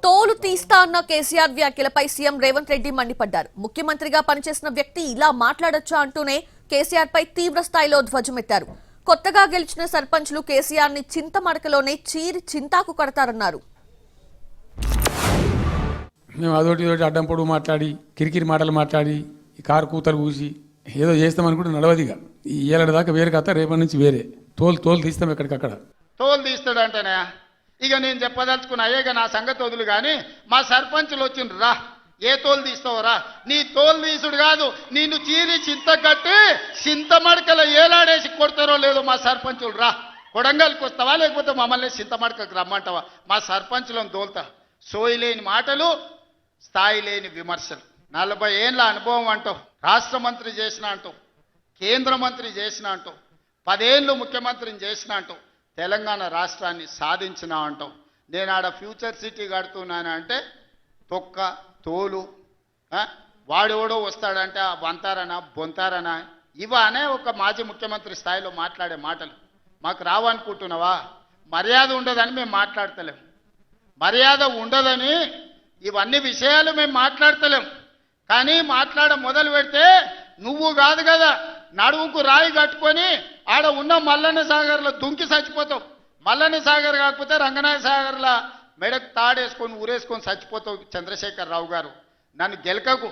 తోలు తీస్తా అన్న కేసీఆర్ వ్యాఖ్యలపై సీఎం రేవంత్ రెడ్డి మండిపడ్డారు. ముఖ్యమంత్రిగా పనిచేసిన వ్యక్తి ఇలా మాట్లాడొచ్చా అంటూనే కేసీఆర్ పై తీవ్ర స్థాయిలో ధ్వజమెత్తారు. కొత్తగా గెలిచిన సర్పంచ్లు కేసీఆర్ ని చింతమడకలోనే చీరి చింతాకు కడతారన్నారు. మేము అదొకటి అడ్డం పొడుగు మాట్లాడి కిరికిరి మాటలు మాట్లాడి ఈ కారు కూతలు కూసి ఏదో చేస్తామనుకుంటే నడవదిగా. ఈ ఏడాది దాకా వేరే కథ, రేపటి నుంచి వేరే తోలు తీస్తాం ఎక్కడికక్కడ. తోలు తీస్తాడంటేనే ఇక నేను చెప్పదలుచుకున్నా, అయ్యేగా నా సంగతి వదులు. కానీ మా సర్పంచులు వచ్చిండ్రు, రా ఏ తోలు తీస్తావరా, నీ తోలు తీసుడు కాదు, నిన్ను చీరి చింత కట్టి చింతమడకల ఏలాడేసి కొడతారో లేదో మా సర్పంచులు, రా కొడంగల్కి వస్తావా లేకపోతే మమ్మల్ని చింతమడకకు రమ్మంటావా, మా సర్పంచులను తోలుతా. సోయి లేని మాటలు, స్థాయి లేని విమర్శలు. 40 ఏళ్ళ అనుభవం అంటావు, రాష్ట్ర మంత్రి చేసిన అంటావు, కేంద్ర మంత్రి చేసిన అంటావు, 10 ఏళ్ళు ముఖ్యమంత్రిని చేసిన అంటావు, తెలంగాణ రాష్ట్రాన్ని సాధించిన అంటావు. నేను ఆడ ఫ్యూచర్ సిటీ కడుతున్నాను అంటే తొక్క తోలు, వాడెవడో వస్తాడంటే వంతారనా బొంతారనా ఇవనే ఒక మాజీ ముఖ్యమంత్రి స్థాయిలో మాట్లాడే మాటలు మాకు రావనుకుంటున్నావా? మర్యాద ఉండదని మేము మాట్లాడతలేం, మర్యాద ఉండదని ఇవన్నీ విషయాలు మేము మాట్లాడతలేం. కానీ మాట్లాడ మొదలు పెడితే నువ్వు కాదు కదా, నడువుకు రాయి కట్టుకొని ఆడ ఉన్న మల్లన్న సాగర్లో దుంకి చచ్చిపోతావు. మల్లన్న సాగర్ కాకపోతే రంగనాయ సాగర్లో మెడకు తాడేసుకొని ఊరేసుకొని చచ్చిపోతావు. చంద్రశేఖర్ రావు గారు, నన్ను గెలకకు.